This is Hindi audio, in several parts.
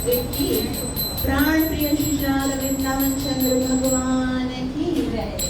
देखिए प्राण प्रिय श्री श्री वृंदावन चंद्र भगवान की जय।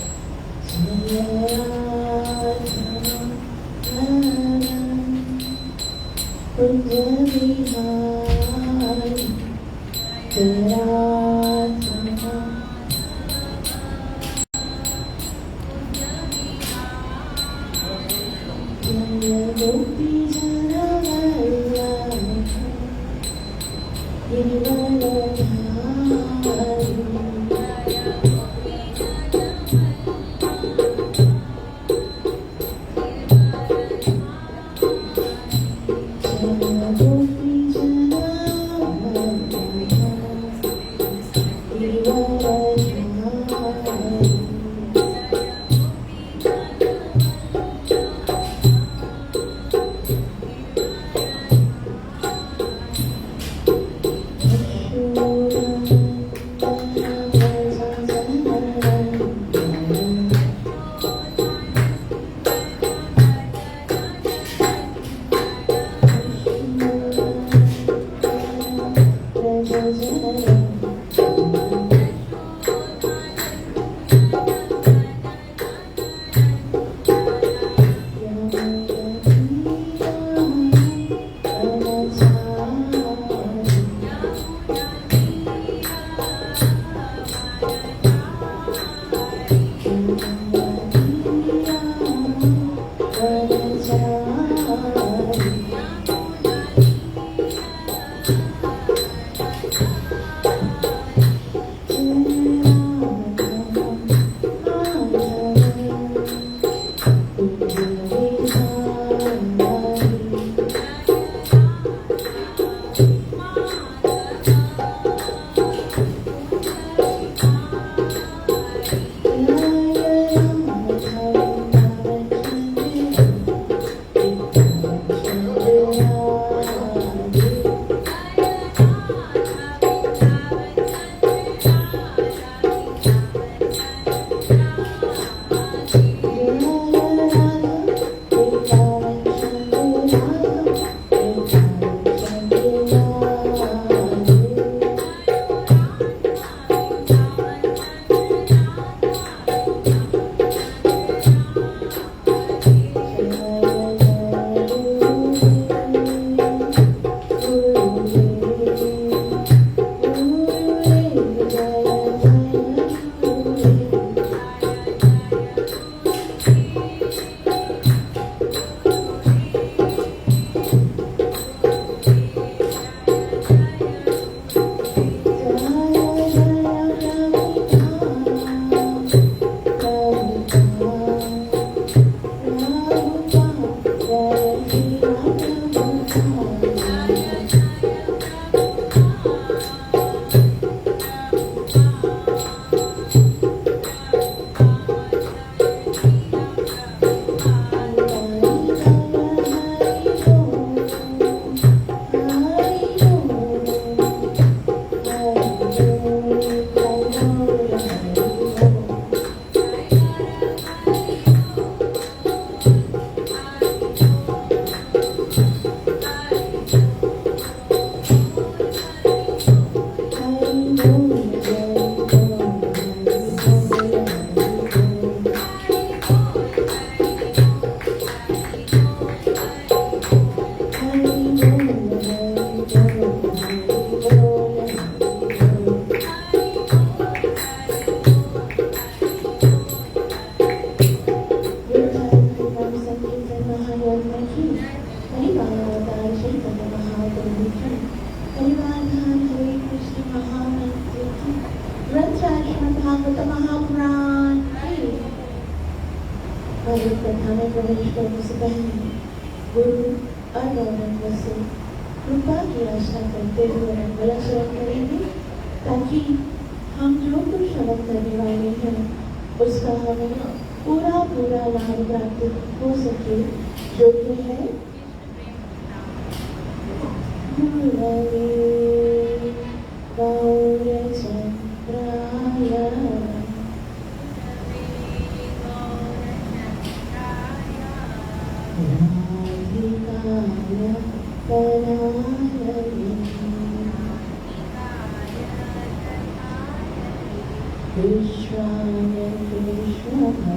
कृष्णाय कृष्णभक्ताय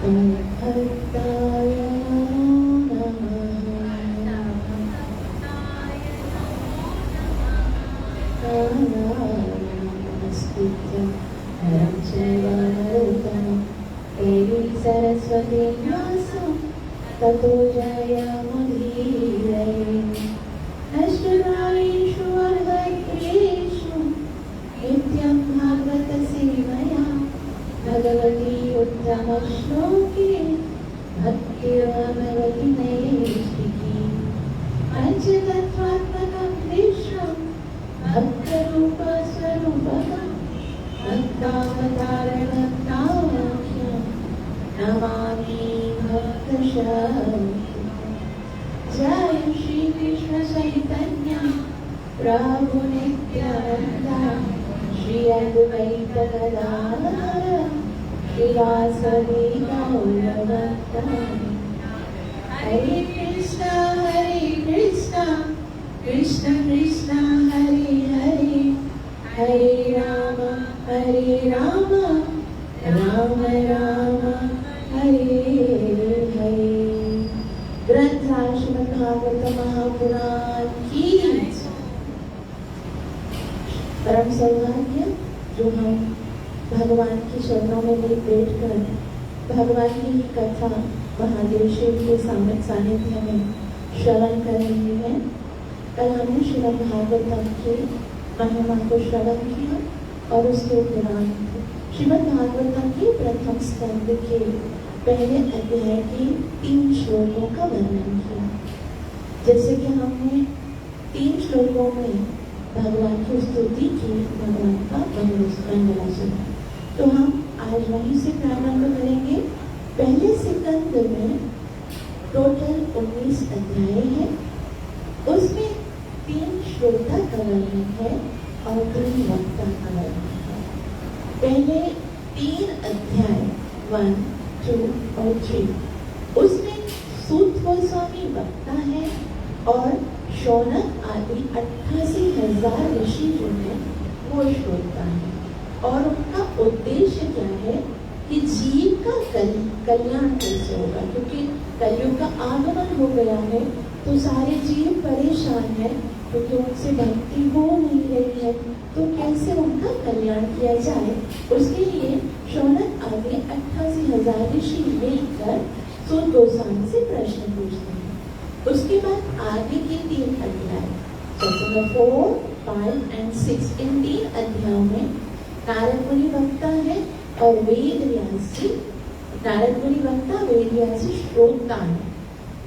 भक्ताय नमः देवी सरस्वती व्यासं ततो जयमुदीरये अष्टनायेषु अर्हत्येषु नित्यं भागवत सेवया भगवती उत्तमश्लोके भक्तिर्भवति नैष्ठिकी पंचतत्त्वात्मकं कृष्णं भक्तरूपस्वरूपकं भक्तावतारभक्ताख्यं नमामि भक्तशक्तिं जय श्री कृष्ण चैतन्य प्रभु नित्यानंद श्री अद्वैत गदाधर श्रीवासदि गौरभक्त हरे कृष्ण कृष्ण कृष्ण हरे हरे हरे राम राम राम हरे हरे। ग्रंथ श्रीमद् भागवत महापुराण की परम सौभाग्य जो हम भगवान की चरणों में बैठकर भगवान की कथा महादेव शिव के सानिध्य में श्रवण कर रहे हैं। कल हमने श्रीमद् भागवतम के महिमा को श्रवण किया और उसके उपरांत श्रीमद् भागवतम के प्रथम स्कंद के पहले अध्याय के 3 श्लोकों का वर्णन किया। जैसे कि हमने 3 श्लोकों में भगवान की स्तुति की, भगवान का मंगला सुना, तो हम आज वहीं से प्रारंभ करेंगे। पहले स्कंद में टोटल 19 अध्याय है, उसमें 3 श्रोता का वर्णन है और 3 वक्ता का वर्णन है। पहले 3 अध्याय 1, 2 और 3 उसमें सूत गोस्वामी वक्ता है और शौनक आदि 88,000 ऋषि जो है वो श्रोता है। और उनका उद्देश्य क्या है कि जीव का कल्याण कैसे होगा, क्योंकि कलयुग का आगमन हो गया है तो सारे जीव परेशान है क्योंकि उनसे भक्ति हो नहीं रही है, तो कैसे उनका कल्याण किया जाए, उसके लिए शौनक आदि 88,000 ऋषि मिलकर सूत गोस्वामी से प्रश्न पूछते हैं। उसके बाद आगे के 3 अध्याय 4, 5 और 6 इन 3 अध्यायों में नारद मुनि वक्ता है और वेद व्यासी, नारद मुनि वक्ता वेद व्यासी श्रोता है।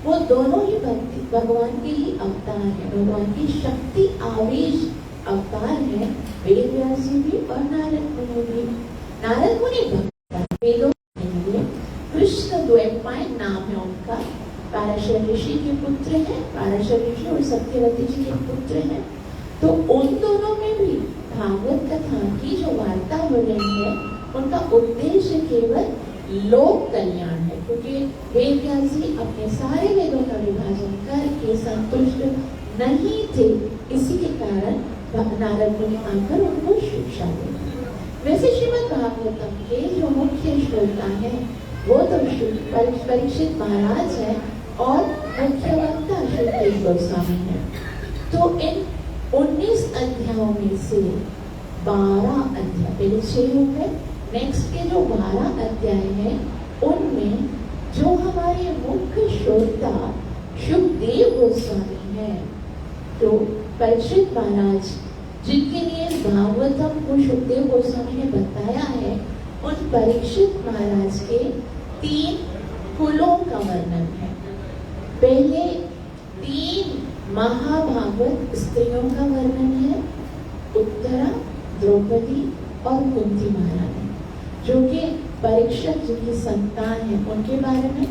वो दोनों ही भक्ति भगवान के ही अवतार है, भगवान की शक्ति आवेश अवतार है, वेद व्यासी भी और नारद मुनि भी। नारद मुनि भक्ता वेदों के लिए कृष्ण द्वैपायन नाम है उनका, पाराशर ऋषि के पुत्र हैं, पाराशर ऋषि और सत्यवती जी के पुत्र हैं। तो उन दोनों में भी भागवत कथा की जो वार्ता हो रही है उनका उद्देश्य केवल लोक कल्याण है, क्योंकि वेद व्यासी अपने सारे वेदों का विभाजन करके संतुष्ट नहीं थे, इसी के कारण नारद मुनि आकर उनको शिक्षा देते। वैसे श्रीमद् भागवतम के जो मुख्य श्रोता है वो तो परीक्षित महाराज है और मुख्य वक्ता श्री गोस्वामी है। तो इन 19 अध्यायों में से 12 अध्याय, पहले 6 हो गए, नेक्स्ट के जो 12 अध्याय हैं उनमें जो हमारे मुख्य श्रोता सुखदेव गोस्वामी है, तो परीक्षित महाराज जिनके लिए भागवतम को सुखदेव गोस्वामी ने बताया है, उन परीक्षित महाराज के 3 कुलों का वर्णन है। पहले 3 महाभागवत स्त्रियों का वर्णन है, उत्तरा, द्रौपदी और कुंती महारानी, जो कि परीक्षित जिनकी संतान है उनके बारे में।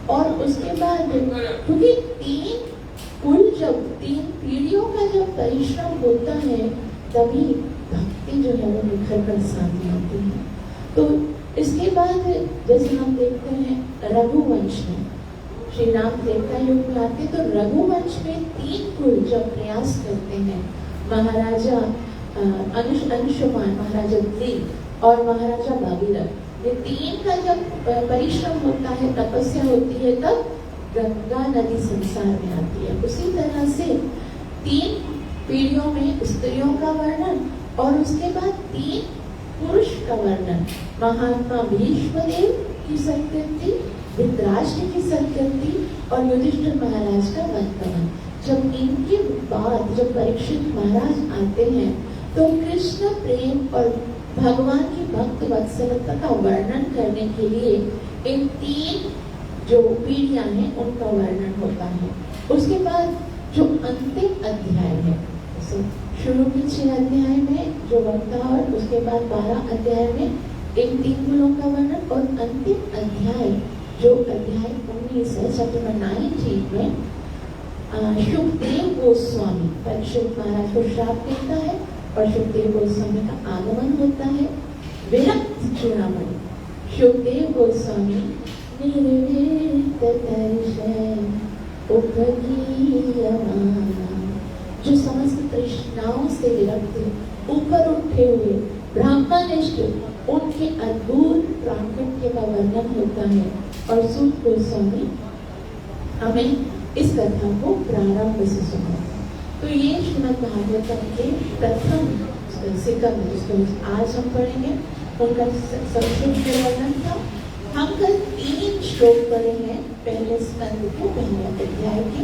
और उसके बाद क्योंकि 3 कुल जब 3 पीढ़ियों का जब परिश्रम होता है तभी भक्ति जो है वो निखर कर सामने आती है। तो इसके बाद जैसे हम देखते हैं रघुवंश में श्री राम त्रेता युग में आते तो रघुवंश में 3 कुल जब प्रयास करते हैं, महाराजा अंशुमान, महाराजा देव और महाराजा भागीरथ, ये 3 का जब परिश्रम होता है, तपस्या होती है, तब गंगा नदी संसार में आती है। उसी तरह से 3 पीढ़ियों में स्त्रियों का वर्णन और उसके बाद 3 पुरुष का वर्णन, महात्मा भीष्मदेव की सत्कृति, धृतराष्ट्र की सत्कृति और युधिष्ठिर महाराज का वंदन। जब इनके बाद जब परीक्षित महाराज आते हैं तो कृष्ण प्रेम और भगवान की भक्त वत्सलता का वर्णन करने के लिए इन 3 जो पीढ़ियां हैं उनका वर्णन होता है। उसके बाद जो अंतिम अध्याय है, शुरू के 6 अध्याय में जो वक्ता और उसके बाद 12 अध्याय में इन 3 गुणों का वर्णन, और अंतिम अध्याय जो अध्याय 19 है, चैप्टर 19 में सुखदेव गोस्वामी परीक्षित महाराज को श्राप देता है और सुखदेव गोस्वामी का आगमन होता है। विरक्त चूड़ामणि सुखदेव गोस्वामी निर्वित दर्शन उपगीयमाना, जो समस्त तृष्णाओं से विरक्त ऊपर उठे हुए ब्राह्मणनिष्ठ उनके अद्भुत प्राकट्य का वर्णन होता है। और सूत गोस्वामी हमें इस कथा को प्रारंभ से सुना। तो ये श्रीमद् भागवतम के प्रथम सिकम जिसको आज हम पढ़ेंगे उनका संक्षिप्त वर्णन था। हम कल 3 श्लोक पढ़े हैं पहले स्कंद के पहले अध्याय के,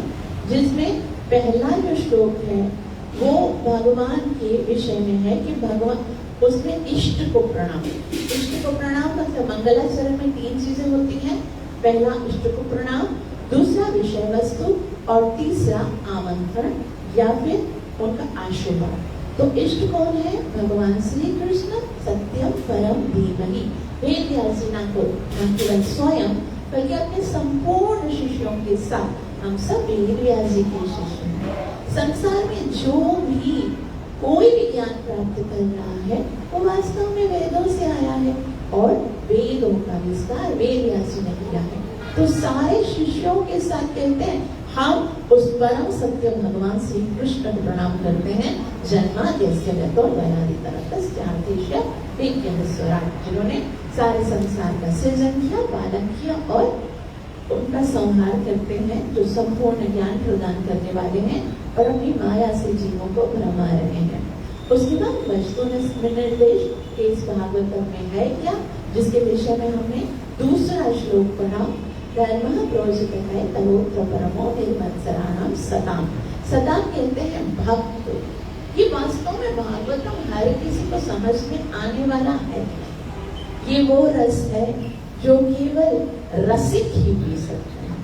जिसमें पहला जो श्लोक है वो भगवान के विषय में है कि भगवान उसमें इष्ट को प्रणाम। इष्ट को प्रणाम मतलब मंगलाचरण में 3 चीजें होती हैं। पहला इष्ट को प्रणाम, दूसरा विषय वस्तु और तीसरा आमंत्रण या फिर उनका आशीर्वाद। तो इष्ट कौन है? भगवान श्री कृष्ण सत्यम परम धीमहि। वेद व्यास जी को न केवल स्वयं बल्कि अपने संपूर्ण शिष्यों के साथ हम सब वेद व्यास जी के शिष्य हैं। संसार में जो भी कोई भी ज्ञान प्राप्त कर रहा है वो वास्तव में वेदों से आया है और वेदों का विस्तार वेद व्यास जी ने किया है। तो सारे शिष्यों के साथ कहते हैं हम उस परम सत्य भगवान श्री कृष्ण को प्रणाम करते हैं, जन्माद्यस्य यतोऽन्वयादितरतश्चार्थेष्य विज्ञानस्वराट, जिन्होंने सारे संसार का सृजन किया, पालन किया और उनका संहार करते हैं, जो संपूर्ण ज्ञान प्रदान करने वाले हैं और अपनी माया से जीवों को भरमा रहे हैं। उसके बाद वस्तु निर्देश इस भागवतम में है क्या, जिसके विषय में हमने दूसरा श्लोक पढ़ा। धर्मः प्रोजितः तरोत्र परमो निर्मत्सराणाम सताम। सताम कहते हैं भक्त। ये वास्तव में भागवतम हर किसी को समझ में आने वाला है। ये वो रस है जो केवल रसिक ही पी सकते हैं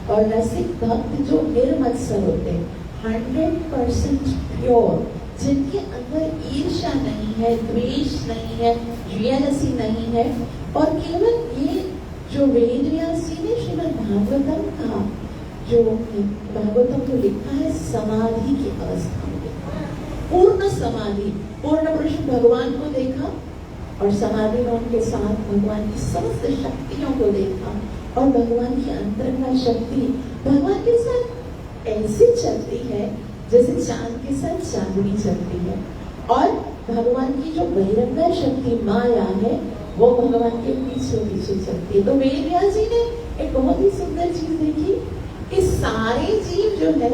और रसिक भक्त जो निर्मत्सर होते हैं, 100% प्योर, जिनके अंदर ईर्ष्या नहीं है, द्वेष नहीं है, जेलसी नहीं है। और केवल ये जो वेद व्यास जी ने श्रीमद् भागवतम का जो भागवतम को लिखा है समाधि की अवस्था में, पूर्ण समाधि, पूर्ण पुरुष भगवान को देखा और समाधि में उनके साथ भगवान की समस्त शक्तियों को देखा और भगवान की अंतरंगा शक्ति भगवान के साथ ऐसी चलती है जैसे चांद के साथ चांदनी चलती है। और भगवान की जो बहिरंगा शक्ति माया है वो भगवान के पीछे पीछे चलती है। तो वेद व्यास जी ने एक बहुत ही सुंदर चीज देखी कि सारे जीव जो है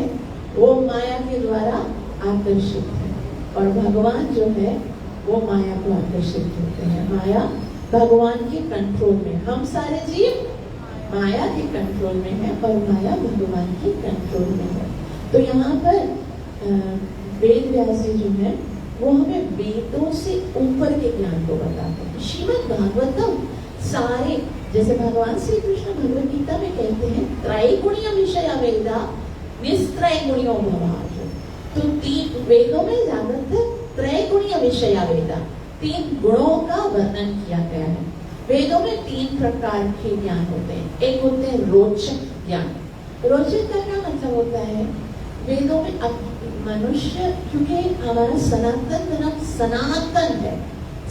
वो माया के द्वारा आकर्षित है और भगवान जो है वो माया को आकर्षित करते हैं। माया भगवान के कंट्रोल में, हम सारे जीव माया के कंट्रोल में है और माया भगवान के कंट्रोल में है। तो यहाँ पर वेद व्यास जी जो है वो हमें वेदों से ऊपर के ज्ञान को बताते हैं। श्रीमद् भागवतम सारे, जैसे भगवान श्री कृष्ण भगवद गीता में कहते हैं त्रैगुणीय विषया वेदा निस्त्रैगुण्यो भवार्थ। तो 3 वेदों में ज्यादातर त्रैगुणीय विषया वेदा, 3 गुणों का वर्णन किया गया है। वेदों में 3 प्रकार के ज्ञान होते हैं। एक होते हैं रोचक ज्ञान। रोचक का क्या मतलब होता है? वेदों में मनुष्य, क्योंकि हमारा सनातन धर्म सनातन है,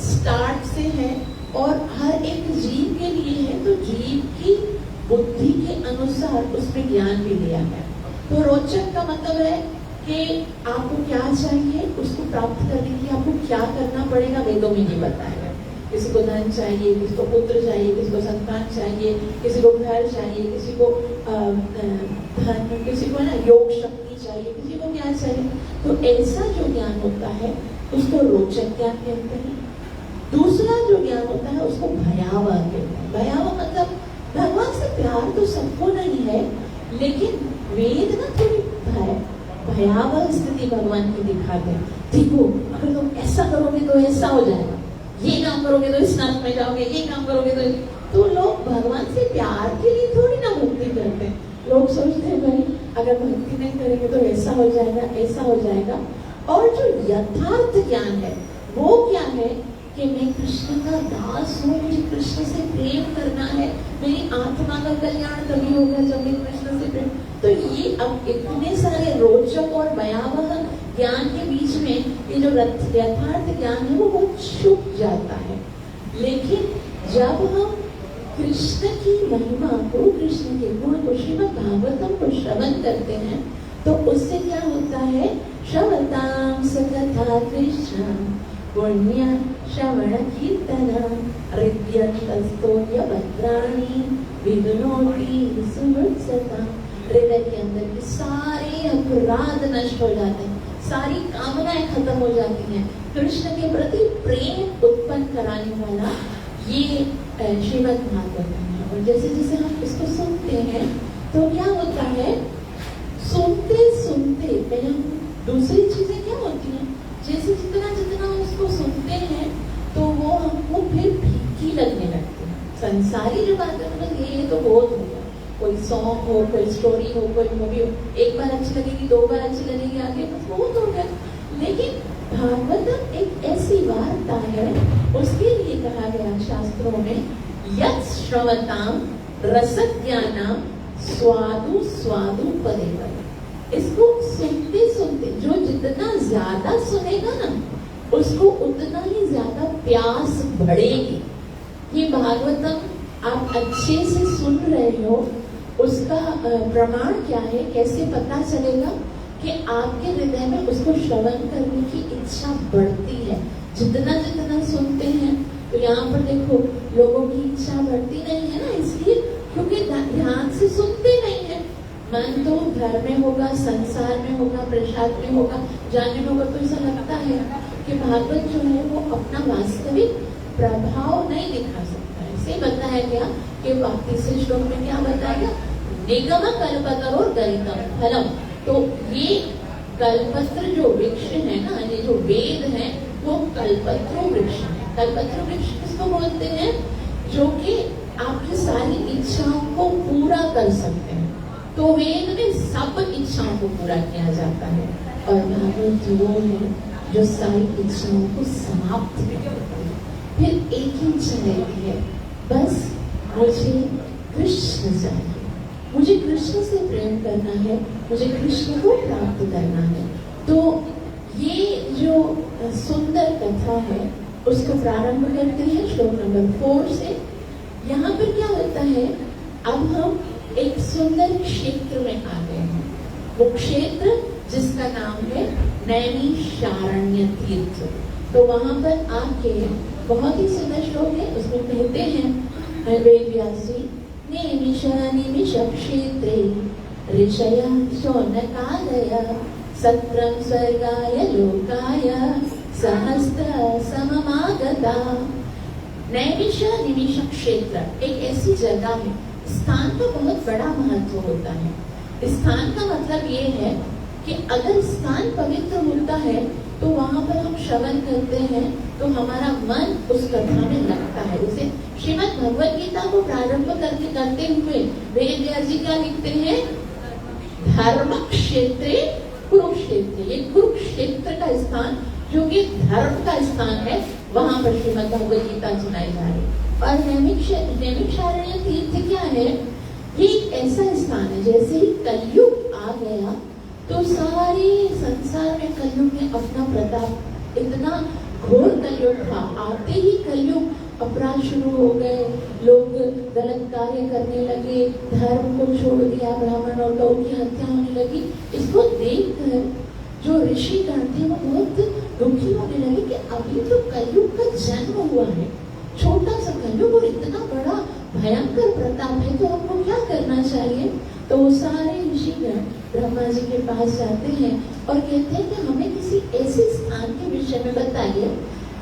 स्टार्ट से है और हर एक जीव के लिए है, तो जीव की बुद्धि के अनुसार उसमें ज्ञान भी दिया है। तो रोचक का मतलब है कि आपको क्या चाहिए, उसको प्राप्त करने के लिए आपको क्या करना पड़ेगा, वेदों में नहीं बताया है। किसी को धन चाहिए, किसी को पुत्र चाहिए, किसी को संतान चाहिए, किसी को घर चाहिए, किसी को धन, किसी को ना योग शक्ति चाहिए, किसी को क्या चाहिए। तो ऐसा जो ज्ञान होता है उसको रोचक ज्ञान कहते हैं। दूसरा जो ज्ञान होता है उसको भयावह कहते हैं। भयावह मतलब भगवान से प्यार तो सबको नहीं है, लेकिन वेद ना थोड़ी भयावह स्थिति भगवान की दिखाते हैं। देखो, अगर तुम ऐसा करोगे तो ऐसा हो जाएगा, ये काम करोगे तो इस नाम में जाओगे, ये काम करोगे तो लोग भगवान से प्यार के लिए थोड़ी ना भक्ति करते हैं। लोग सोचते हैं भाई अगर भक्ति नहीं करेंगे तो ऐसा हो जाएगा, ऐसा हो जाएगा। और जो यथार्थ ज्ञान है वो क्या है कि मैं कृष्ण का दास हूँ, मुझे कृष्ण से प्रेम करना है, मेरी आत्मा का कल्याण तभी होगा जब मैं कृष्ण से प्रेम। तो ये अब इतने सारे रोचक और भयावह ज्ञान के बीच में ये जो यथार्थ ज्ञान है वो बहुत छुप जाता है। लेकिन जब हम कृष्ण की महिमा को, कृष्ण के गुण को, श्रीमद् भागवतम को श्रवण करते हैं तो उससे क्या होता है, श्रवताम सकथा कृष्ण पुण्य श्रवण कीर्तन हृदयन्तस्तोय भद्राणि विदुनोति सुहृत्सता। हृदय के अंदर के सारे अपराध नष्ट हो जाते हैं, सारी कामनाएं खत्म हो जाती हैं। कृष्ण के प्रति प्रेम उत्पन्न कराने वाला ये श्रीमद् भागवतम है। और जैसे जैसे हम इसको सुनते हैं तो क्या होता है, सुनते सुनते पहले दूसरी चीजें क्या होती हैं, जैसे जितना जितना उसको सुनते हैं तो वो हमको फिर फीकी लगने लगती है। संसारी जो बातें मतलब ये तो बहुत हो गया, कोई सॉन्ग हो, कोई स्टोरी हो, कोई मूवी हो, एक बार अच्छी लगेगी, दो बार अच्छी लगेगी, आगे बस बहुत हो गया। लेकिन भागवतम एक ऐसी वार्ता है, उसके लिए कहा गया शास्त्रों में यत् श्रवताम रसज्ञानाम स्वादु स्वादु पदेवर। इसको सुनते सुनते जो जितना ज्यादा सुनेगा ना उसको उतना ही ज्यादा प्यास बढ़ेगी। ये भागवतम आप अच्छे से सुन रहे हो, उसका प्रमाण क्या है, कैसे पता चलेगा कि आपके हृदय में उसको श्रवण करने की इच्छा बढ़ती है। जितना जितना सुनते हैं तो यहाँ पर देखो लोगों की इच्छा बढ़ती नहीं है ना, इसलिए क्योंकि ध्यान से सुनते नहीं है। मन तो घर में होगा, संसार में होगा, प्रसाद में होगा, जाने में होगा। तो ऐसा लगता है कि भागवत जो है वो अपना वास्तविक प्रभाव नहीं दिखा सकता है। इसे बताया गया कि बाकी से श्लोक में क्या बताया, निगम कल्पतरो गरितम फलम। तो ये कल्पत्र जो वृक्ष है ना, ये जो वेद है वो कल्पत्रु वृक्ष है। कल्पत्रु वृक्ष किसको बोलते हैं, जो कि आपकी सारी इच्छाओं को पूरा कर सकते हैं। तो वेद में सब इच्छाओं को पूरा किया जाता है और भागवत वो है जो सारी इच्छाओं को समाप्त करता है। फिर एक ही इच्छा रहती है, बस मुझे कृष्ण चाहिए, मुझे कृष्ण से प्रेम करना है, मुझे कृष्ण को प्राप्त करना है। तो ये जो सुंदर कथा है उसको प्रारंभ करते हैं श्लोक नंबर 4 से। यहाँ पर क्या होता है, अब हम एक सुंदर क्षेत्र में आ गए हैं। वो क्षेत्र जिसका नाम है नैमिषारण्य तीर्थ। तो वहां पर आके बहुत ही सुंदर श्लोक है, उसमें कहते हैं वेद व्यास जी, निमिष क्षेत्रे ऋषय शौनकादय सत्रम स्वर्गाय लोकाय सहस्त्र सममागता। नैमिष क्षेत्र एक ऐसी जगह है, स्थान का बहुत बड़ा महत्व होता है। स्थान का मतलब ये है कि अगर स्थान पवित्र होता है तो वहां पर हम श्रवण करते हैं तो हमारा मन उस कथा में लगता है। जैसे श्रीमद् भगवद गीता को प्रारंभ करते हुए वेद व्यास जी क्या लिखते हैं, धर्म क्षेत्रे कुरुक्षेत्र। ये कुरुक्षेत्र का स्थान जो कि धर्म का स्थान है, वहां पर श्रीमद् भगवद गीता सुनाई जा रही है। और नैमिषारण्य तीर्थ क्या है, ये एक ऐसा स्थान है, जैसे ही कलयुग आ गया तो सारे संसार में कलयुग ने अपना प्रताप, इतना घोर कलयुग था, आते ही कलयुग अपराध शुरू हो गए, लोग गलत कार्य करने लगे, धर्म को छोड़ दिया, ब्राह्मण और गौ की हत्या होने लगी। इसको देखकर जो ऋषिगण थे वो बहुत दुखी होने लगे कि अभी तो कलयुग का जन्म हुआ है, छोटा सा कलयुग और इतना बड़ा भयंकर प्रताप है, तो हमको क्या करना चाहिए। तो वो सारे ऋषिगण ब्रह्मा जी के पास जाते हैं और कहते हैं कि हमें किसी ऐसे स्थान के विषय में बताइए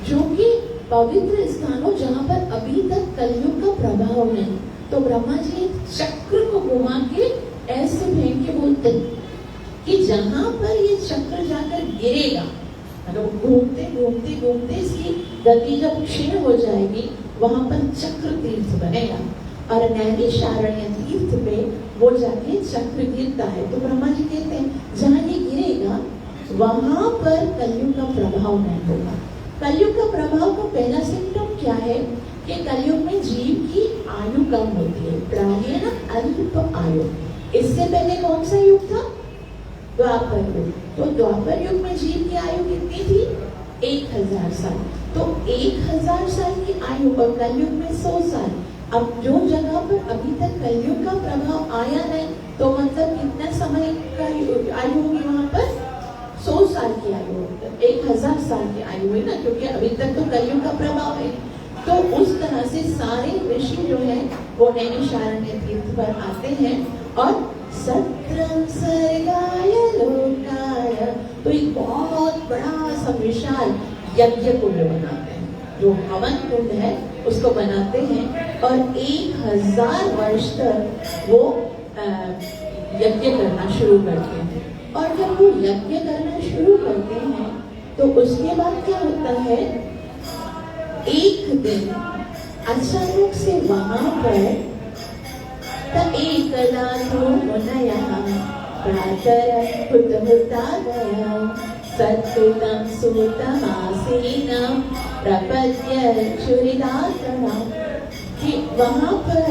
जो कि पवित्र स्थान हो, जहाँ पर अभी तक कलयुग का प्रभाव नहीं। तो ब्रह्मा जी एक चक्र को घुमा के ऐसे फेंक के बोलते कि जहाँ पर ये चक्र जाकर गिरेगा, मतलब घूमते घूमते घूमते इसकी गति जब क्षीण हो जाएगी, वहां पर चक्र तीर्थ बनेगा और नैमिषारण्य तीर्थ पे वो जाके चक्र गिरता है। तो ब्रह्मा जी कहते हैं जहाँ ये गिरेगा वहां पर कलयुग का प्रभाव नहीं होगा। कलयुग का प्रभाव का पहला सिम्टम क्या है कि कलयुग में जीव की आयु कम होती है, प्रायेण अल्प आयु। इससे पहले कौन सा युग था? द्वापर युग। तो द्वापर युग में जीव की आयु कितनी थी? 1000 साल। तो 1000 साल की आयु और कलयुग में 100 साल। अब जो जगह पर अभी तक कलयुग का प्रभाव आया नहीं, तो मतलब कितना समय का आयु होगी वहां पर? 100 साल की आयु होगी, 1000 साल की आयु हुई ना, क्योंकि अभी तक तो कलयुग का प्रभाव है। तो उस तरह से सारे ऋषि जो है वो नैमिषारण्य तीर्थ पर आते हैं और सत्रम सर्गाय लोकाय, तो एक बहुत बड़ा सा विशाल यज्ञ कुंड बनाते हैं, जो हवन कुंड है उसको बनाते हैं और 1000 वर्ष तक वो यज्ञ करना शुरू करते हैं। और जब वो यज्ञ करना शुरू करते हैं तो उसके बाद क्या होता है, एक दिन अचानक से वहां पर एकदा तो मुनयः प्रातः हुतागया सत्कृतं सुतमासेन प्रपद्य क्षुरिदात्मना, कि वहां पर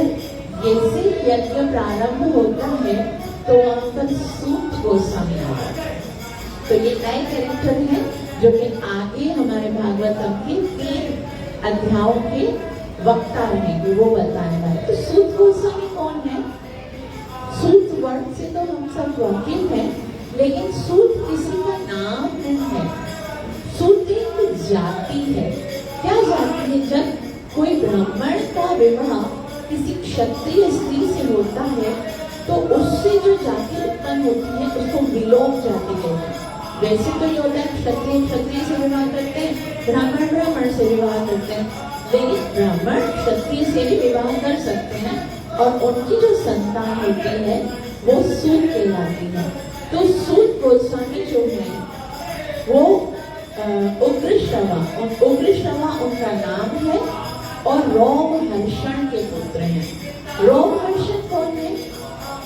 जैसे यज्ञ प्रारंभ होता है तो वहां पर सूत गोस्वामी आता है। तो ये नए कैरेक्टर है जो कि आगे हमारे भागवतम के 3 अध्यायों के वक्ता रहेंगे, वो बताने वाले। तो सूत गोस्वामी कौन है? सूत वर्ड से तो हम सब वाकिफ हैं, लेकिन सूत किसी का नाम नहीं है, सूत एक जाति है। क्या जाति है? जब कोई ब्राह्मण का विवाह किसी क्षत्रिय स्त्री से होता है तो उससे जो जाति उत्पन्न होती है उसको विलोम जाति कहते हैं। वैसे तो ये होता है क्षत्रिय क्षत्रिय से विवाह करते हैं, ब्राह्मण ब्राह्मण से विवाह करते हैं, लेकिन ब्राह्मण क्षत्रिय से भी विवाह कर सकते हैं और उनकी जो संतान होती है वो सूत कहलाती है। तो सूत गोस्वामी जो है वो उग्रश्रवा उनका नाम है और रोमहर्षण के पुत्र हैं। रोमहर्षण कौन है?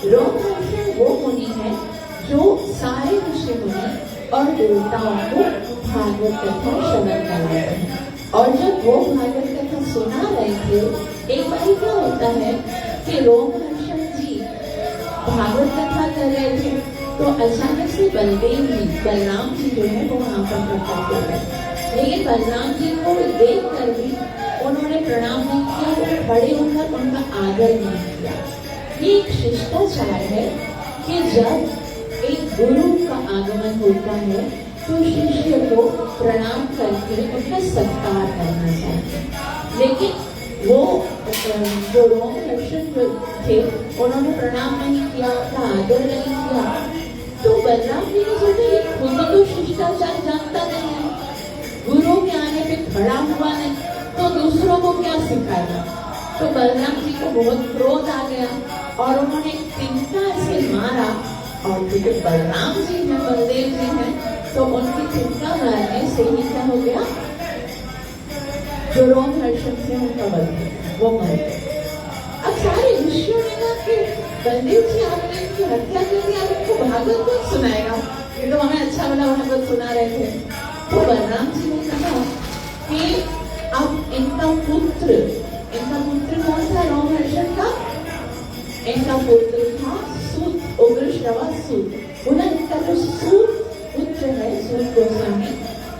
रोमहर्षण वो मुनि है जो सारे ऋषि मुनि और देवताओं को भागवत कथा श्रवण कराते हैं। और जब वो भागवत कथा सुना रहे थे, एक बार क्या होता है कि रोमहर्षण जी भागवत कथा कर रहे थे तो अचानक से बलराम जी जो है वो वहां पर प्रकट हो गए। लेकिन बलराम जी को देख कर भी उन्होंने प्रणाम नहीं किया, वो खड़े होकर उनका आदर नहीं किया। ये एक शिष्टाचार है कि जब एक गुरु का आगमन होता है तो शिष्य को प्रणाम करके उनका सत्कार करना चाहिए। लेकिन वो जो रोमहर्षण थे उन्होंने प्रणाम नहीं किया, उनका आदर नहीं किया। तो बलराम जी ने सोचा ये खुद तो शिष्टाचार जानता नहीं है, गुरु के आने पे खड़ा हुआ नहीं, तो दूसरों को क्या सिखाएगा। तो बलराम जी को बहुत क्रोध आ गया और उन्होंने तिनका से मारा। और क्योंकि बलराम जी हैं, बलदेव जी हैं, तो उनकी तिनका मारने से ही क्या हो गया, जो रोमहर्षण से उनका बल वो मर गए। अब सारे ऋषियों ने कहा कि बलदेव जी आपने इनकी हत्या कर दी, आप इनको भागवत कौन सुनाएगा, ये तो हमें अच्छा वाला भागवत सुना रहे थे। तो बलराम जी ने कहा कि अब इनका पुत्र कौन था रोमहर्षण का? इनका पुत्र था सूत, उग्रश्रवा सूत। बोला इनका जो सूत पुत्र है, सूत गोस्वामी,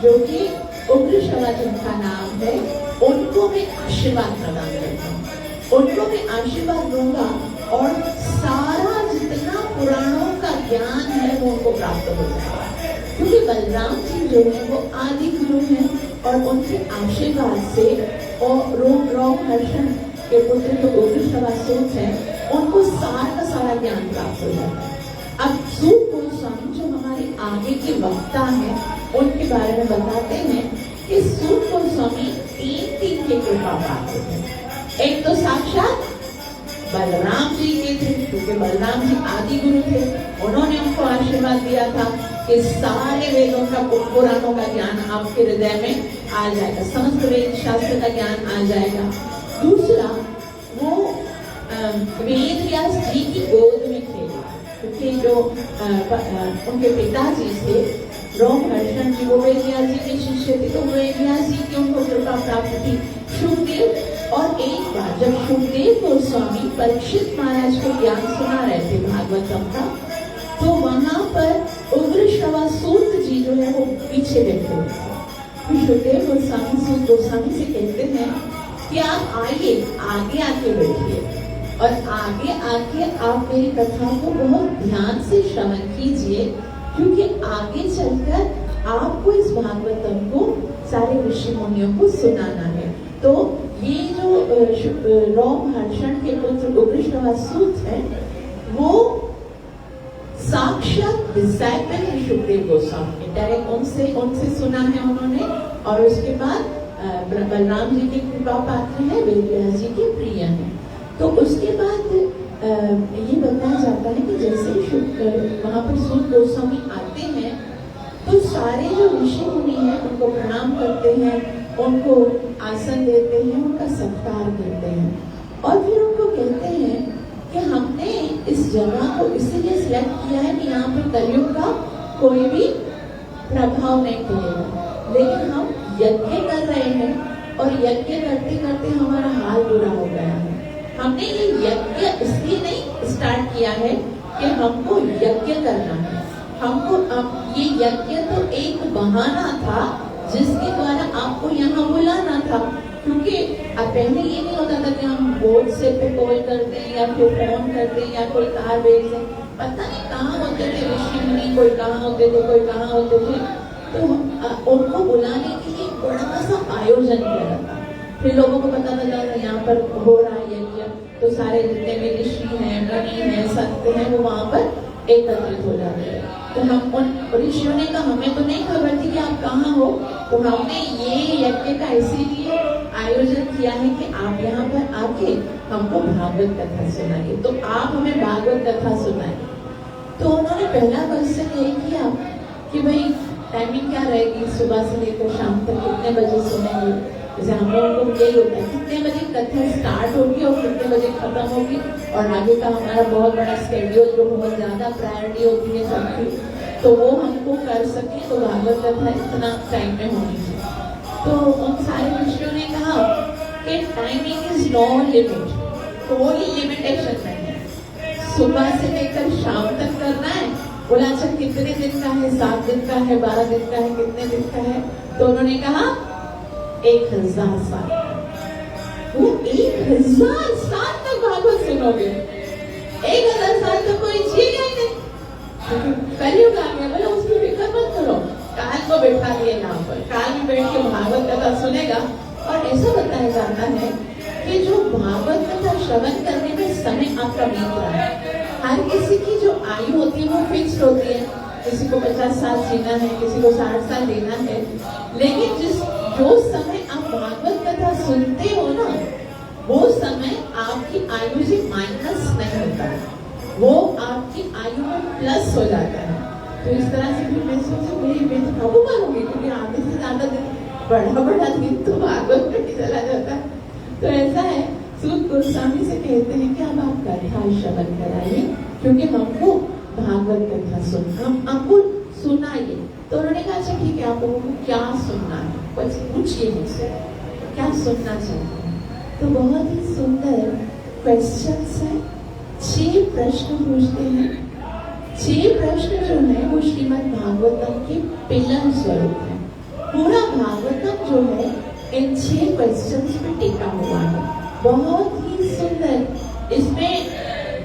जो कि उग्रश्रवा जिनका नाम है, उनको मैं आशीर्वाद प्रदान करता हूँ, उनको मैं आशीर्वाद दूंगा और सारा जितना पुराणों का ज्ञान है वो उनको प्राप्त हो जाएगा। क्योंकि बलराम जी जो है वो आदि गुरु हैं और उनके आशीर्वाद से और रोमहर्षण के पुत्र जो उग्रश्रवासुर है उनको सारा का सारा ज्ञान प्राप्त हो जाता है। अब सूत गोस्वामी जो हमारे आगे के वक्ता हैं उनके बारे में बताते हैं कि सूत गोस्वामी तीन के कृपा पात्र थे। एक तो साक्षात बलराम जी के थे, क्योंकि बलराम जी आदि गुरु थे, उन्होंने उनको आशीर्वाद दिया था कि सारे वेदों का पुराणों का ज्ञान आपके हृदय में आ जाएगा, समस्त वेद शास्त्र का ज्ञान आ जाएगा। दूसरा, वो वेद व्यास जी की गोद में खेला, क्योंकि जो उनके पिताजी थे रोमहर्षण जी वो वेद व्यास जी के शिष्य थे, तो वेद व्यास जी की उनको कृपा प्राप्त थी। शुकदेव, और एक बार जब शुकदेव गोस्वामी परीक्षित महाराज को ज्ञान सुना रहे थे भागवतम का, तो वहां पर उग्रश्रवासुर जी जो है वो पीछे बैठे हुए थे। तो शुकदेव गोस्वामी सूत गोस्वामी से कहते हैं कि आप आइए, आगे आके बैठिए और आगे आके आप मेरी कथा को बहुत ध्यान से श्रवण कीजिए, क्योंकि आगे चलकर आपको इस भागवतम को सारे ऋषि मुनियों को सुनाना है। तो ये जो रोमहर्षण के पुत्र उग्रश्रवासुर है वो साक्षात डिसाइपल है शुकदेव गोस्वामी, डायरेक्ट उनसे सुना है उन्होंने, और उसके बाद बलराम जी के कृपा पात्र है, वेद व्यास जी के प्रिय हैं। तो उसके बाद ये बताया जाता है कि जैसे वहां पर सूत गोस्वामी आते हैं तो सारे जो ऋषि मुनि हैं उनको प्रणाम करते हैं, उनको आसन देते हैं, उनका सत्कार करते हैं और फिर उनको कहते हैं कि हमने इस जगह को इसीलिए सिलेक्ट किया है कि यहाँ पर कलयुग का कोई भी प्रभाव नहीं पड़ेगा, लेकिन हम यज्ञ कर रहे हैं और यज्ञ करते करते हमारा हाल बुरा हो गया है। हमने ये यज्ञ इसलिए नहीं स्टार्ट किया है कि हमको यज्ञ करना है, हमको अब ये यज्ञ तो एक बहाना था जिसके द्वारा आपको यहाँ बुलाना था, क्योंकि अब पहले ये नहीं होता था कि हम बोर्ड से पे कॉल करते हैं या फिर फोन करते हैं या कोई कार भेज दें, पता नहीं कहाँ होते थे ऋषि मुनि, कोई कहाँ होते थे कोई कहाँ होते थे, तो उनको बुलाने के लिए बड़ा सा आयोजन किया जाता। फिर लोगों को पता चला यहाँ पर हो रहा है यज्ञ, तो सारे जितने भी ऋषि हैं, मुनि हैं, संत हैं, वो वहाँ पर एकत्रित हो जाते हैं। तो हम उन ऋषियों ने कहा हमें तो नहीं खबर थी कि आप कहाँ हो, तो हमने ये यज्ञ का इसीलिए आयोजन किया है कि आप यहाँ पर आके हमको भागवत कथा सुनाइए, तो आप हमें भागवत कथा सुनाए। तो उन्होंने पहला क्वेश्चन यही किया कि भाई टाइमिंग क्या रहेगी, सुबह से लेकर शाम तक कितने बजे सुनेंगे। जैसे हम लोगों को यही होता है कितने बजे कथा स्टार्ट होगी और कितने बजे खत्म होगी, और आगे का हमारा बहुत बड़ा स्केड्यूल जो बहुत ज्यादा प्रायोरिटी होती है सबकी, तो वो हमको कर सके तो भागवत कथा इतना टाइम में होनी चाहिए। तो उन सारे ऋषियों ने कहा कि टाइमिंग इज नो लिमिट, कोई लिमिटेशन नहीं है, सुबह से लेकर शाम तक करना है। बोला अच्छा कितने दिन का है, 7 दिन का है, 12 दिन का है, कितने दिन का है? तो उन्होंने कहा 1000 साल। वो 1000 साल तक भागवत सुनोगे? 1000 साल तक कोई जिएगा ही नहीं, कलयुग आ गया। बोला उसकी फिक्र मत करो, काल को बैठा दिए यहाँ पर, काल में बैठ के भागवत कथा सुनेगा। और ऐसा बताया जाता है कि जो भागवत कथा श्रवण करने में समय आपका बीत रहा है, हर किसी की जो आयु होती है वो फिक्स होती है, किसी को 50 साल जीना है, किसी को 60 साल जीना है, लेकिन जो समय आप भागवत कथा सुनते हो ना, वो समय आपकी आयु से माइनस नहीं होता है, वो आपकी आयु में प्लस हो जाता है। तो इस तरह से भी मैं सोचा मैं तो कब मारूंगी, क्योंकि आधे से ज्यादा दिन बड़ा दिन तो भागवत में ही चला जाता है। तो ऐसा है, सूत गोस्वामी से कहते हैं कि अब आप कथा श्रवण कराइए, क्योंकि हमको भागवत कथा हमको सुनाइए। तो उन्होंने कहा अच्छा ठीक है, आप लोगों को क्या सुनना है, कुछ पूछिए मुझसे, क्या सुनना चाहते हैं। तो बहुत ही सुंदर क्वेश्चंस हैं, 6 प्रश्न पूछते हैं। 6 प्रश्न जो है वो श्रीमद् भागवतम के पिलर स्वरूप है। पूरा भागवतम जो है इन 6 क्वेश्चंस पे टिका हुआ है। बहुत ही सुंदर। इसमें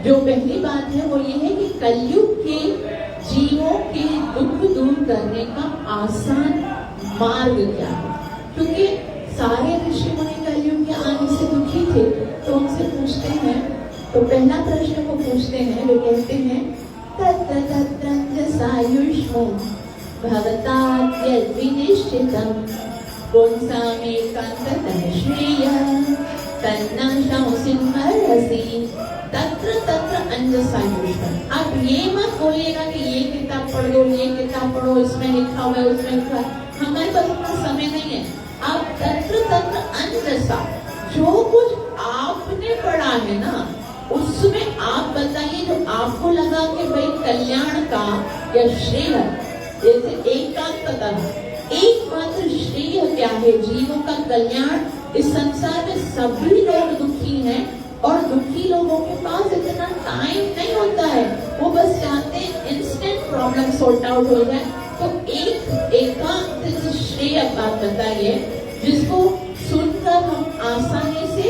जो पहली बात है वो ये है कि कलयुग के जीवों के दुख दूर करने का आसान मार्ग क्या है, क्योंकि सारे ऋषि मुनि कलयुग के आने से दुखी थे। तो उनसे पूछते हैं, तो पहला प्रश्न वो पूछते हैं, वे कहते हैं तत्र तत्र सायुष्मं भवताद्यद्विनिश्चितं पुंसामेकान्ततः श्रेयः तन्न शंसिन्मर्हसि तत्र तत्र अंजसायुष्मं। अब ये मत बोलिएगा कि ये किताब पढ़ लो, ये किताब पढ़ो, इसमें लिखा हुआ है, उसमें लिखा है, हमारे पास इतना समय नहीं है। अब तत्र तत्र अंजसा, जो कुछ आपने पढ़ा है ना उसमें आप बताइए जो आपको लगा कि भाई कल्याण का या श्रेय, जैसे एकांतता, एकमात्र श्रेय क्या है, जीवों का कल्याण। इस संसार में सभी लोग दुखी हैं और दुखी लोगों के पास इतना टाइम नहीं होता है, वो बस चाहते हैं इंस्टेंट प्रॉब्लम सॉर्ट आउट हो जाए। तो एक एकांत श्रेय बात बताइए जिसको सुनकर हम आसानी से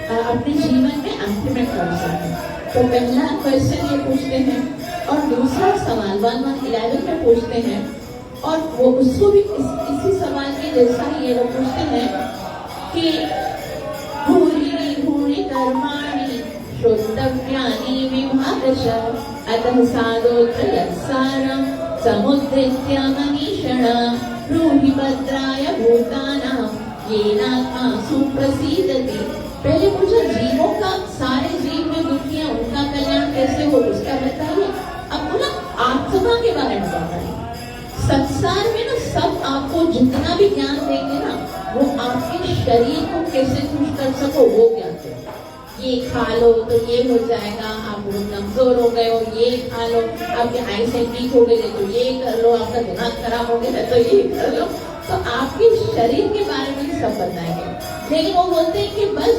अपने जीवन में इम्प्लीमेंट कर सकें। तो पहला क्वेश्चन ये पूछते हैं और दूसरा सवाल 1111 में पूछते हैं और वो उसको भी इसी सवाल के जैसा ही ये लोग पूछते हैं कि भूरि भूरि कर्माणि श्रोतव्यानि विभागशः अतः साधोऽत्र यत्सारं समुद्धृत्य मनीषिणः ब्रूहि भद्राय भूतानां येनात्मा सुप्रसीदति। पहले पूछा जीवों का, सारे जीव में दुखी हैं, उनका कल्याण कैसे हो उसका बताइए। अब बोला आत्मा के बारे में बताइए। संसार में ना सब आपको जितना भी ज्ञान देंगे ना वो आपके शरीर को कैसे खुश कर सको वो ज्ञान देंगे। ये खा लो तो ये हो जाएगा, आप कमजोर हो गए हो, ये खा लो, आपके आईसाइट वीक हो गई तो ये कर लो, आपका दिमाग खराब हो गया तो ये कर लो। तो आपके शरीर के बारे में सब बताएंगे। लेकिन वो बोलते हैं कि बस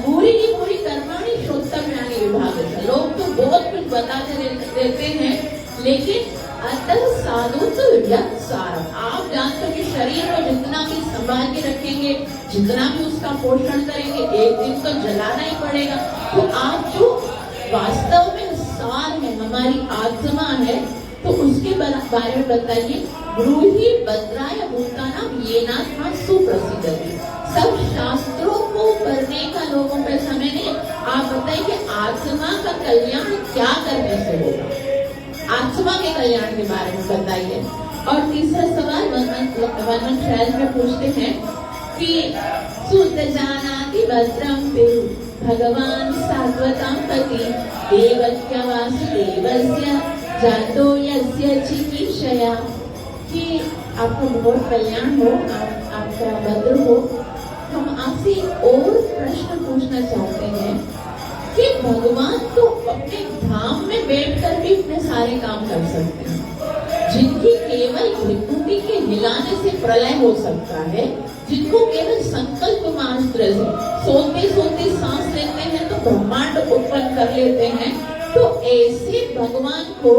पूरी की पूरी कर्माणी श्रोतव्यानि विभागशः। लोग तो बहुत कुछ बताते रहते हैं, लेकिन अतः साधु तो यत् सारम, आप जानते हो कि शरीर को जितना भी संभाल के रखेंगे, जितना भी उसका पोषण करेंगे, एक दिन तो जलाना ही पड़ेगा। तो आप जो वास्तव में सार है, हमारी आत्मा है, तो उसके बारे में बताइए। ब्रूहि भद्राय भूतानां येनात्मा सुप्रसीदति। सब शास्त्रों को पढ़ने का लोगों पे समय नहीं। आप बताइए कि आत्मा का कल्याण क्या करने से होगा, आत्मा के कल्याण के बारे में बताइए। और तीसरा सवाल 1112 में पूछते हैं कि सुत जानाति भद्रं पेरु भगवान सात्वतां पति देवक्य वासुदेवस्य जातो यस्य चिकीर्षया। कि आपका बहुत कल्याण हो, आपका भद्र हो। हम आपसे और प्रश्न पूछना चाहते हैं कि भगवान तो अपने धाम में बैठकर भी अपने सारे काम कर सकते हैं, जिनकी केवल विभूति के हिलाने से प्रलय हो सकता है, जिनको केवल संकल्प मात्र से सोते सोते सांस लेते हैं तो ब्रह्मांड उत्पन्न कर लेते हैं। तो ऐसे भगवान को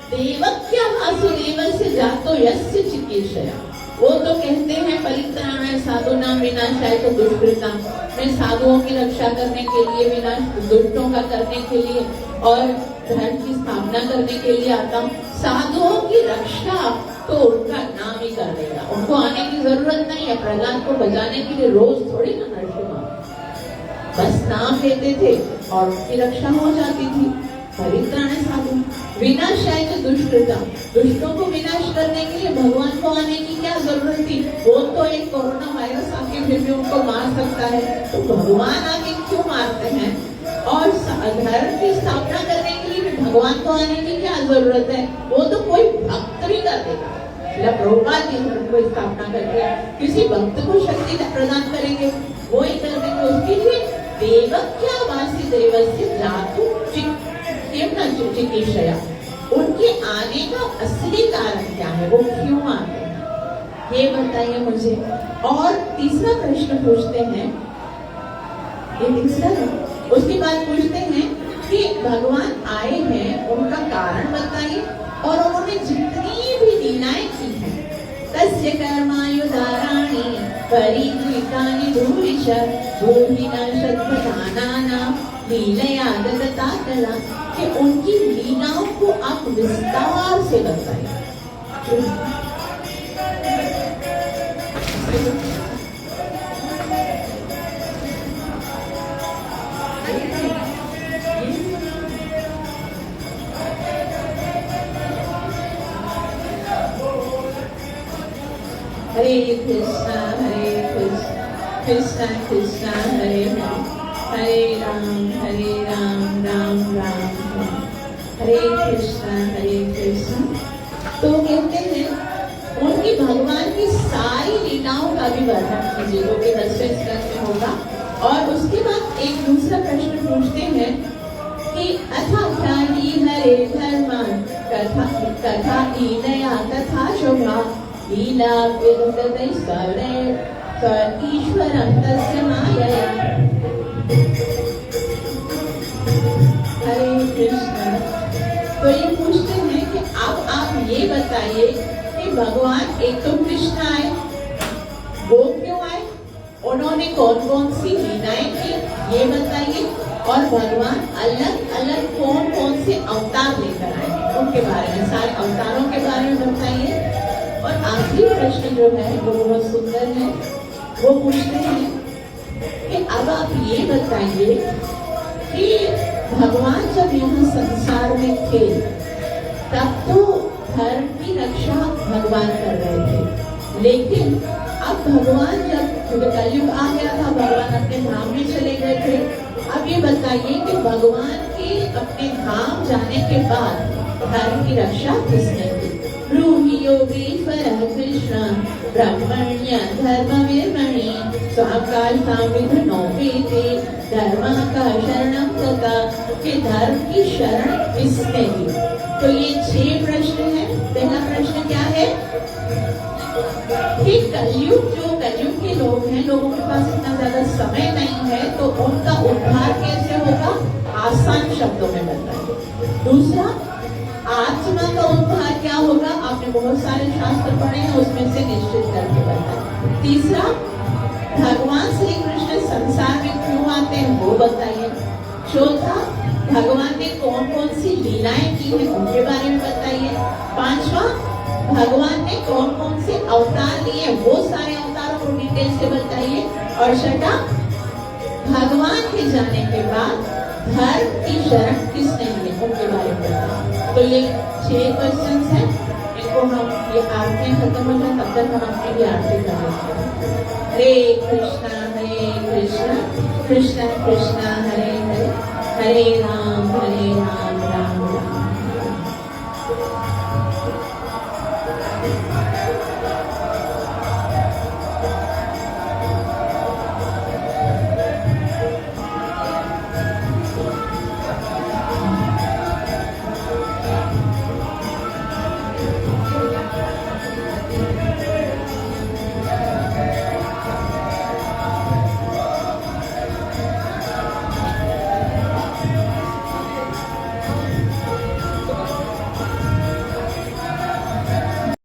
देवक्य वासुदेवस्य जातो यस्य चिकीर्षया, वो तो कहते हैं परित्राणाय साधूनां विनाशाय तो दुष्कृतां, मैं साधुओं की रक्षा करने के लिए, विनाश दुष्टों का करने के लिए और धर्म की स्थापना करने के लिए आता हूँ। साधुओं की रक्षा तो उनका नाम ही कर देगा, उनको आने की जरूरत नहीं है। प्रहलाद को बजाने के लिए रोज थोड़ी ना नरसिम्हा, बस नाम लेते थे और उनकी रक्षा हो जाती थी। परित्राणाय साधु विनाशाय तो दुष्कृतां, दुष्टों को विनाश करने के लिए भगवान को आने की क्या जरूरत थी? वो तो एक कोरोना वायरस आके फिर भी उनको मार सकता है, तो भगवान आके क्यों मारते हैं? और धर्म की स्थापना करने के लिए भी भगवान को आने की क्या जरूरत है? वो तो कोई भक्त भी कर देगा। प्रभुपाद जी धर्म को स्थापना करके किसी भक्त को शक्ति प्रदान करेंगे, वो ही कर देंगे। उसके लिए देवक्य वासुदेवस्य जातु चिकीर्षया, उनके आने का असली कारण क्या है, वो क्यों आते हैं, ये बताइए मुझे। और तीसरा प्रश्न पूछते हैं, ये तीसरा है, उसके बाद पूछते हैं कि भगवान आए हैं उनका कारण बताइए और उन्होंने जितनी भी लीलाएं की हैं, तस्य कर्मायुधाराणि परिग्रही भूतानि भूरिश भूरिना शतधानानां लीलया ददता कला, कि उनकी लीलाओं को आप विस्तार से बताइए। हरे कृष्णा कृष्णा कृष्णा हरे हरे, हरे राम राम राम हरे कृष्णा। तो कहते हैं उनकी भगवान की सारी लीलाओं का भी वर्णन कीजिए, जो कि 10वें स्कंद में होगा। और उसके बाद एक दूसरा प्रश्न पूछते हैं कि अथा क्या ही हरे धर्मान कथा कथा लीलया तथा शोभा लीला ईश्वरं तस्य मायया। हरे कृष्ण। तो ये पूछते हैं कि अब आप ये बताइए कि भगवान एक तो कृष्ण आए, वो क्यों आए, उन्होंने कौन कौन सी लीलाएं की ये बताइए, और भगवान अलग अलग कौन कौन से अवतार लेकर आए उनके बारे में, सारे अवतारों के बारे में बताइए। और आखिरी प्रश्न जो है वो बहुत सुंदर है, वो पूछते हैं कि अब आप ये बताइए कि भगवान जब यहाँ संसार में थे तब तो धर्म की रक्षा भगवान कर रहे थे, लेकिन अब भगवान जब कलयुग आ गया था, भगवान अपने धाम में चले गए थे। अब ये बताइए कि भगवान के अपने धाम जाने के बाद धर्म की रक्षा किसने की? ब्रूहि योगीश्वरः कृष्ण ब्रह्मण्य धर्मविर्मणि स्वाकाशामिधुनोपेते धर्मः का शरणं तथा, कि धर्म की शरण किसने दी? तो ये 6 प्रश्न है। पहला प्रश्न क्या है कि कलयुग के लोग हैं, लोगों के पास इतना ज्यादा समय नहीं है, तो उनका उद्धार कैसे होगा? आसान शब्दों में बताइए। दूसरा, आत्मा का उद्धार क्या होगा? आपने बहुत सारे शास्त्र पढ़े हैं, उसमें से निश्चित करके बताइए। तीसरा, भगवान श्री कृष्ण संसार में क्यों आते हैं वो बताइए। चौथा, भगवान ने कौन कौन सी लीलाएं की है उनके बारे में बताइए। पांचवा, भगवान ने कौन कौन से अवतार लिए वो सारे अवतारों को डिटेल से बताइए। और छठा, भगवान के जाने के बाद धर्म की शरण किसने ली उनके बारे में बताइए। तो ये 6 क्वेश्चंस हैं, इनको हम ये आरती खत्म हो जाए तब तक हम अपनी भी आरती कर लेते हैं। हरे कृष्णा कृष्ण कृष्णा हरे हरे, हरे राम राम राम।